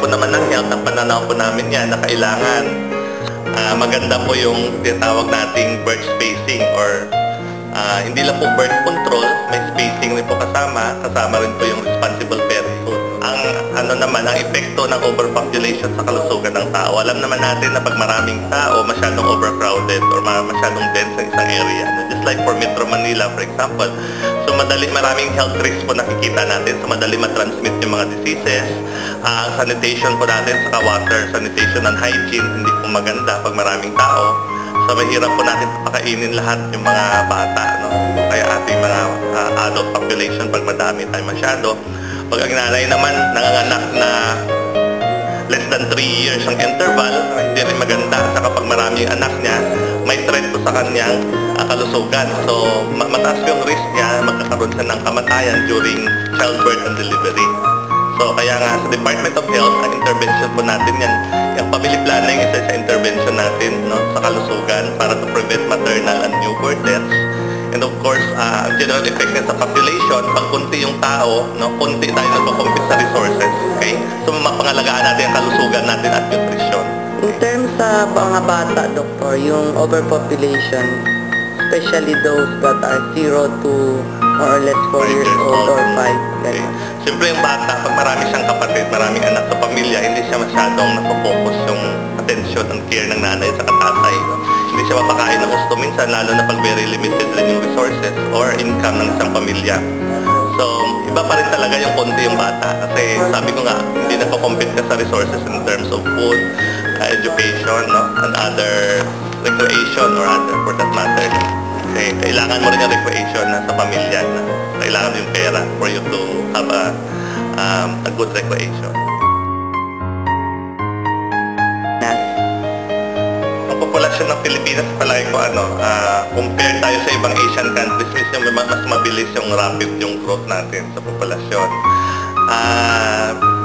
po naman ng health, ang pananaw po namin yan na kailangan maganda po yung tinatawag nating birth spacing or hindi lang po birth control, may spacing rin po kasama rin po yung responsible parenthood. Ang epekto ng overpopulation sa kalusugan ng tao. Alam naman natin na pag maraming tao, masyadong overcrowded or masyadong dense sa isang area. Just like for Metro Manila, for example. So maraming health risks po nakikita natin. So madali matransmit yung mga diseases. Ang sanitation po natin, saka water, sanitation and hygiene, hindi po maganda pag maraming tao. So mahirap po natin pakainin lahat yung mga bata, no? Kaya ating mga adult population pag madami tayo masyado. Pag ang nanay naman nanganganak na less than 3 years ang interval, hindi rin maganda. Saka pag maraming anak niya, may threat po sa kanyang kalusugan. So mataas yung risk niya, magkakaroon siya ng kamatayan during childbirth and delivery. So kaya nga sa Department of Health, ang intervention po natin yan, yung family planning, isa sa intervention natin, no, sa kalusugan para to prevent maternal and newborn deaths. And of course, ang general effect sa population, pag kunti yung tao, no, kunti tayo nagko-compete sa resources. Okay? So mapangalagaan natin ang kalusugan natin at nutrition. In terms sa mga bata, Doktor, yung overpopulation, especially those that are 0 to more or less 4 years old or 5. Okay. Siyempre yung bata, pag marami siyang kapatid, maraming anak sa pamilya, hindi siya masyadong nafocus yung attention and care ng nanay sa tatay. No? Hindi siya mapakain ng gusto minsan, lalo na pag very limited rin yung resources or income ng isang pamilya. So, iba pa rin talaga yung konti yung bata. Kasi sabi ko nga, hindi nagko-compete ka sa resources in terms of food, education, no? And other recreation or other for that matter. Kasi kailangan mo rin yung recreation na sa pamilya. Na kailangan yung pera for you to have a good recreation. Ang populasyon ng Pilipinas, palagi ko compare tayo sa ibang Asian countries, mas mabilis yung rapid yung growth natin sa populasyon.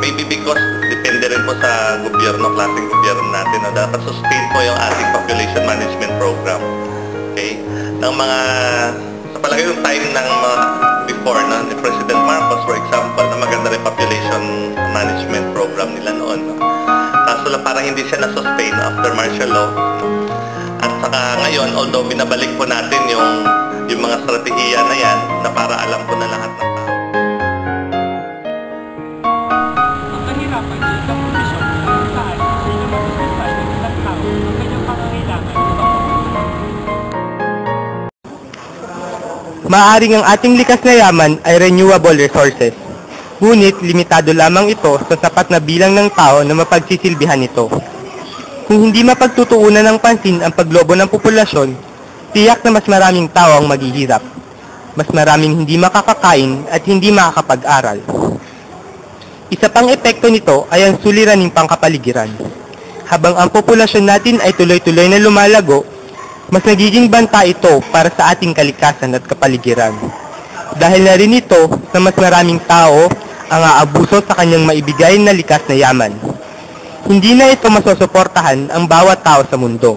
Maybe because depende rin po sa gobyerno, klaseng gobyerno natin, na dapat sustain po yung ating population management program. Okay? Ng mga, sa palagi yung time ng before na ni President Marcos, for example, na maganda rin population management program nila noon. No? Kaso lang parang hindi siya na-sustain after martial law. At saka ngayon, although binabalik po natin yung mga strategiya na yan, na para alam po na lahat ng tao. Ang kahirapan ng kondisyon ng taas ay namamagitan ng tao ang kanyang pangangailangan ng Maaaring ang ating likas na yaman ay renewable resources. Ngunit limitado lamang ito sa sapat na bilang ng tao na mapagsisilbihan ito. Kung hindi mapagtutuunan ng pansin ang paglobo ng populasyon, tiyak na mas maraming tao ang maghihirap. Mas maraming hindi makakakain at hindi makakapag-aral. Isa pang epekto nito ay ang suliraning pangkapaligiran. Habang ang populasyon natin ay tuloy-tuloy na lumalago, mas nagiging banta ito para sa ating kalikasan at kapaligiran. Dahil na rin ito na mas maraming tao ang aabuso sa kanyang maibigay na likas na yaman. Hindi na ito masusuportahan ang bawat tao sa mundo.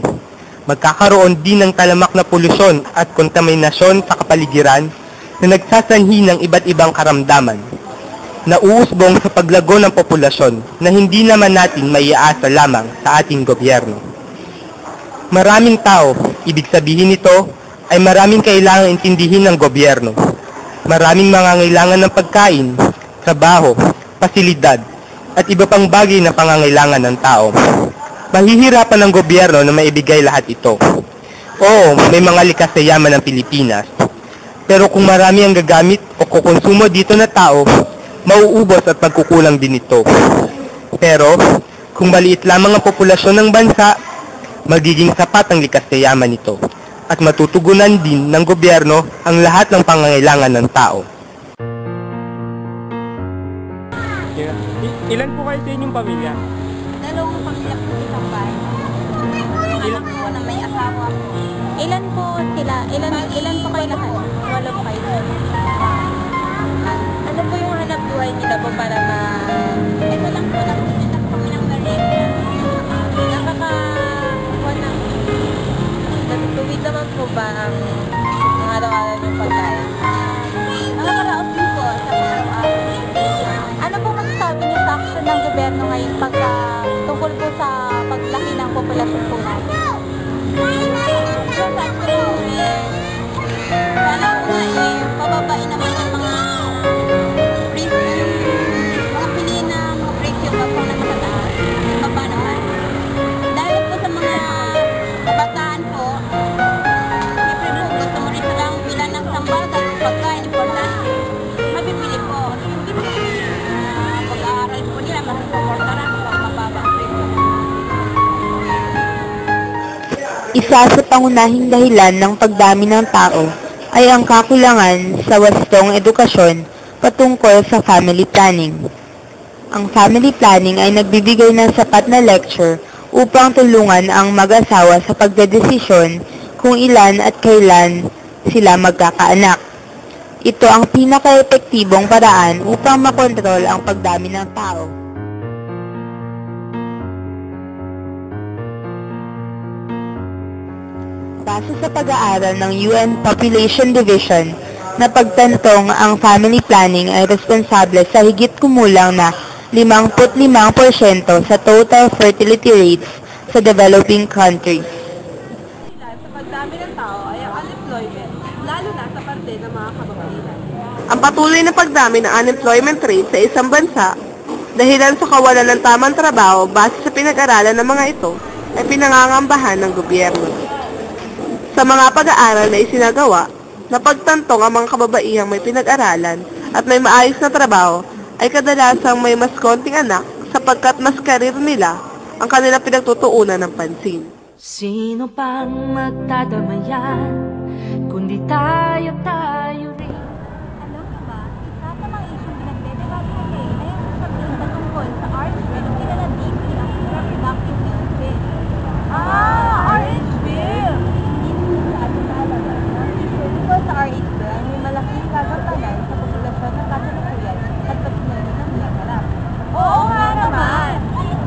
Magkakaroon din ng talamak na polusyon at kontaminasyon sa kapaligiran na nagsasanhi ng iba't ibang karamdaman. Nauusbong sa paglago ng populasyon na hindi naman natin maiaasa lamang sa ating gobyerno. Maraming tao, ibig sabihin nito ay maraming kailangang intindihin ng gobyerno. Maraming mangangailangan ng pagkain, trabaho, pasilidad, at iba pang bagay na pangangailangan ng tao. Mahihirapan ng gobyerno na maibigay lahat ito. Oo, may mga likas na yaman ng Pilipinas. Pero kung marami ang gagamit o kukonsumo dito na tao, mauubos at magkukulang din ito. Pero, kung maliit lamang ang populasyon ng bansa, magiging sapat ang likas na yaman nito at matutugunan din ng gobyerno ang lahat ng pangangailangan ng tao. Ilan po kayo sa inyong pamilya? Dalawang pamilya po isang bahay. Anak po na may asawa po. Ilan po sila? Ilan po kayo lahat? Walo po kayo. Ano po yung hanap buhay nila po para ito lang po, nagtitinda po kami ng merienda. Nakakakuha ng natutuwid naman po ba ang araw-araw ng pagkain? Nakakaraos din po sa pang-araw-araw. Ano po masasabi niyo sa action ng gobyerno ngayon tungkol po sa paglaki ng populasyon po natin. Sana po pababain naman ang mga piliin na mga presyo pa po na matataas. Baba naman. Dahil po sa mga kabataan po, siyempre po gusto mo rin silang bilan ng sambagat, pagkain, importante. Mabibili po. Hindi po pag-aaral po nila, mas suportaran po ang mababa ang presyo. Isa sa pangunahing dahilan ng pagdami ng tao ay ang kakulangan sa wastong edukasyon patungkol sa family planning. Ang family planning ay nagbibigay ng sapat na lecture upang tulungan ang mag-asawa sa pagdedesisyon kung ilan at kailan sila magkakaanak. Ito ang pinaka-epektibong paraan upang makontrol ang pagdami ng tao. Base sa pag-aaral ng UN Population Division, na pagtantong ang family planning ay responsable sa higit kumulang na 55% sa total fertility rates sa developing countries. Sa pagdami ng tao ay ang unemployment, lalo na sa parte ng mga kababaihan. Ang patuloy na pagdami ng unemployment rate sa isang bansa dahilan sa kawalan ng tamang trabaho base sa pinag-aralan ng mga ito ay pinangangambahan ng gobyerno. Sa mga pag-aaral na isinagawa, napagtantong ang mga kababaihang may pinag-aralan at may maayos na trabaho ay kadalasang may mas konting anak sapagkat mas karir nila ang kanilang pinagtutuunan ng pansin. Sino pang magdadamayan, kundi tayo rin. Alam mo ba, isa sa mga issue pinagdedebate ngayon ay ang sabihin na tungkol sa RH bill o kilala deeply as reproductive health bill. RH bill! Hindi sa ating talaga. Tungkol sa RH bill ay may malaking kagatanan sa populasyon ng kasalukuyan at pagsinunod ng pinangarap. Oo nga naman!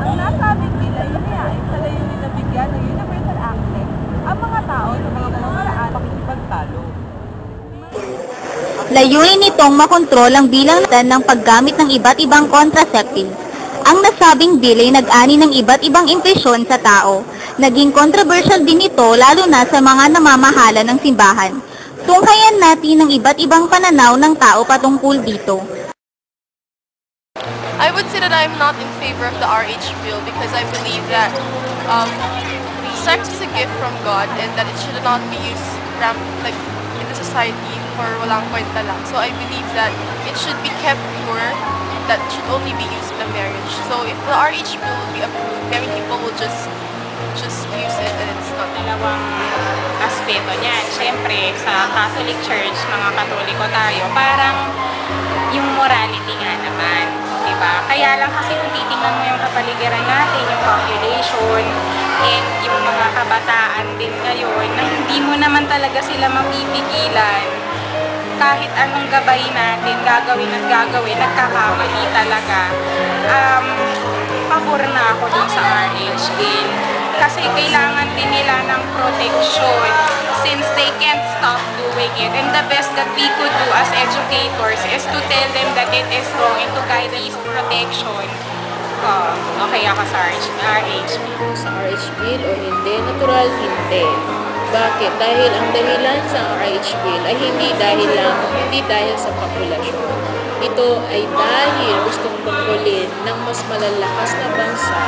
Ang nasabing bill ay inihain sa layunin na bigyan ng universal access ang mga tao sa mga pamamaraan pakikipagtalo. Layunin nitong makontrol ang bilang ng paggamit ng iba't ibang contraceptive. Ang nasabing bill ay nag-ani ng iba't ibang impresyon sa tao. Naging controversial din ito lalo na sa mga namamahala ng simbahan. Tunghayan natin ang iba't ibang pananaw ng tao patungkol dito. I would say that I'm not in favor of the RH bill because I believe that sex is a gift from God and that it should not be used like in the society for walang kwenta lang. So I believe that it should be kept pure, that should only be used in a marriage. So if the RH bill will be approved, many people will just use it and it's not. Dalawang aspeto niyan. Siyempre, sa Catholic Church, mga Katoliko tayo, parang yung morality nga naman. Diba? Kaya lang kasi kung titingnan mo yung kapaligiran natin, yung population, and yung mga kabataan din ngayon, na hindi mo naman talaga sila mapipigilan. Kahit anong gabay natin, gagawin at gagawin, nagkakamali talaga. Pabor na ako dun sa RH bill. Kasi kailangan din nila ng protection since they can't stop doing it. And the best that we could do as educators is to tell them that it is wrong and to guide these protection. Okay ako sa RH bill. Sa RH bill o hindi? Natural, hindi. Bakit? Dahil ang dahilan sa RH bill ay hindi dahil sa populasyon. Ito ay dahil gustong kontrolin ng mas malalakas na bansa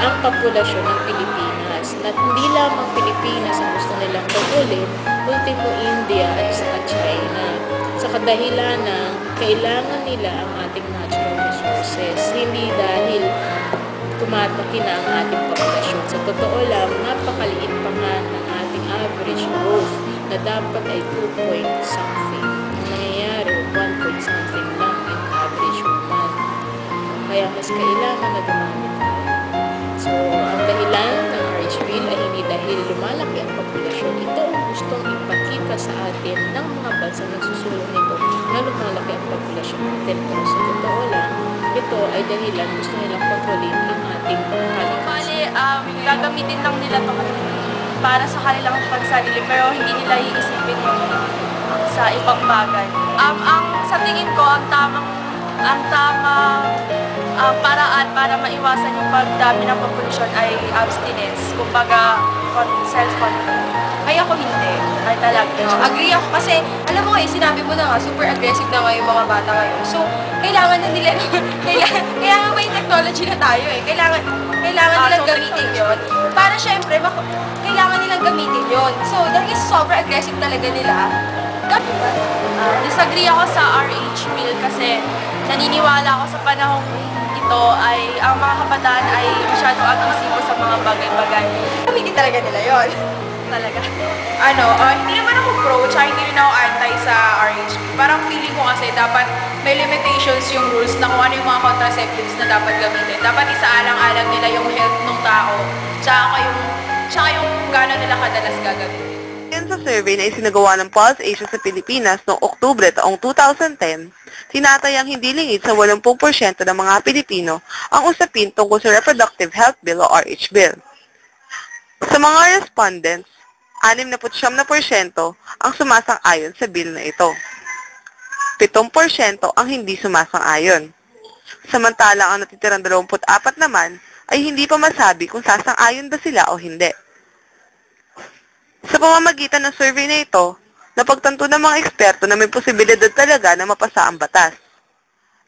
ang populasyon ng Pilipinas. Na hindi lamang Pilipinas ang gusto nilang kontrolin, ultimo India at saka China. Sa kadahilan ng kailangan nila ang ating natural resources. Hindi dahil tumataki na ang ating populasyon. Sa totoo lang, napakaliit pa nga ng ating average growth na dapat ay 2 point something. Ang nangyayari, 1 point something lang in average month. Kaya mas kailangan na dumami tayo. So, ang dahilan ng RH bill ay hindi dahil lumalaki ang populasyon. Ito ang gustong ipakita sa atin ng mga bansa na susulong nito na lumalaki ang populasyon natin. Pero sa totoo lang, ito ay dahilan gusto nilang kontrolin ang ating kalikasan. Bale, gagamitin lang nila ito para sa kanilang pagsarili pero hindi nila iisipin sa ibang bagay. Sa tingin ko, ang tamang ang tamang paraan para maiwasan yung pagdami ng populasyon ay abstinence, kumbaga self-control. Ay ako hindi, ay talaga. Agree ako kasi, alam mo sinabi mo na nga, super aggressive na nga yung mga bata ngayon. So, kailangan na nila, kailangan may technology na tayo Kailangan nilang gamitin yon. Para syempre, kailangan nilang gamitin yon. So, dahil super aggressive talaga nila, disagree ako sa RH bill kasi naniniwala ako sa panahong ito ay ang mga kabataan ay masyadong agresibo sa mga bagay-bagay. Gamitin talaga nila yon. Talaga. Hindi naman ako pro, tsaka hindi rin ako anti sa RH bill. Parang feeling ko kasi dapat may limitations yung rules na kung ano yung mga contraceptives na dapat gamitin. Dapat isaalang-alang nila yung health ng tao, tsaka yung gano'n nila kadalas gagamitin. Yan sa survey na isinagawa ng Pulse Asia sa Pilipinas noong Oktubre taong 2010, tinatayang hindi lingid sa 80% ng mga Pilipino ang usapin tungkol sa Reproductive Health Bill o RH Bill. Sa mga respondents, 69% ang sumasang-ayon sa bill na ito. 7% ang hindi sumasang-ayon. Samantalang ang natitirang 24 naman ay hindi pa masabi kung sasang-ayon ba sila o hindi. Sa pamamagitan ng survey na ito, napagtanto ng mga eksperto na may posibilidad talaga na mapasa ang batas.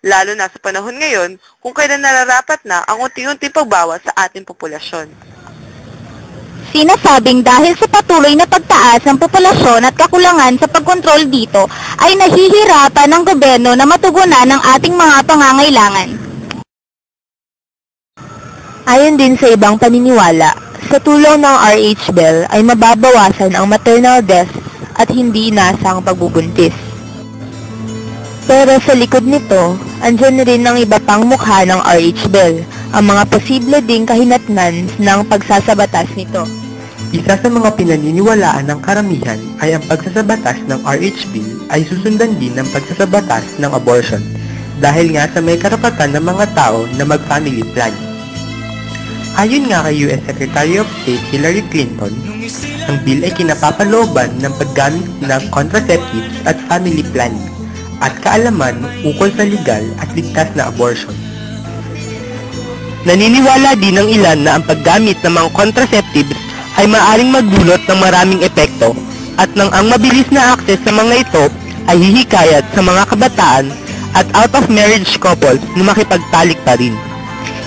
Lalo na sa panahon ngayon kung kailan nararapat na ang unti-unti pagbawas sa ating populasyon. Sinasabing dahil sa patuloy na pagtaas ng populasyon at kakulangan sa pagkontrol dito, ay nahihirapan ng gobyerno na matugunan ang ating mga pangangailangan. Ayon din sa ibang paniniwala, sa tulong ng RH Bill ay mababawasan ang maternal deaths at hindi inasang pagbubuntis. Pero sa likod nito, andyan rin ang iba pang mukha ng RH Bill, ang mga posible ding kahinatnan ng pagsasabatas nito. Isa sa mga pinaniniwalaan ng karamihan ay ang pagsasabatas ng RH Bill ay susundan din ng pagsasabatas ng abortion dahil nga sa may karapatan ng mga tao na mag-family plan. Ayon nga kay US Secretary of State Hillary Clinton, ang bill ay kinapapalooban ng paggamit ng contraceptives at family planning at kaalaman ukol sa legal at ligtas na abortion. Naniniwala din ng ilan na ang paggamit ng mga contraceptives ay maaaring magdulot ng maraming epekto at nang ang mabilis na access sa mga ito ay hihikayat sa mga kabataan at out-of-marriage couples na makipagtalik pa rin.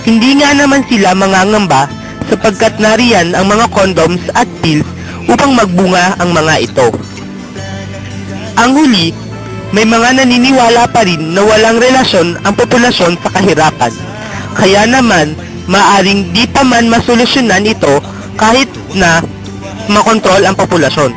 Hindi nga naman sila mangangamba sapagkat nariyan ang mga condoms at pills upang magbunga ang mga ito. Ang huli, may mga naniniwala pa rin na walang relasyon ang populasyon sa kahirapan. Kaya naman, maaring di pa man masolusyonan ito kahit na makontrol ang populasyon.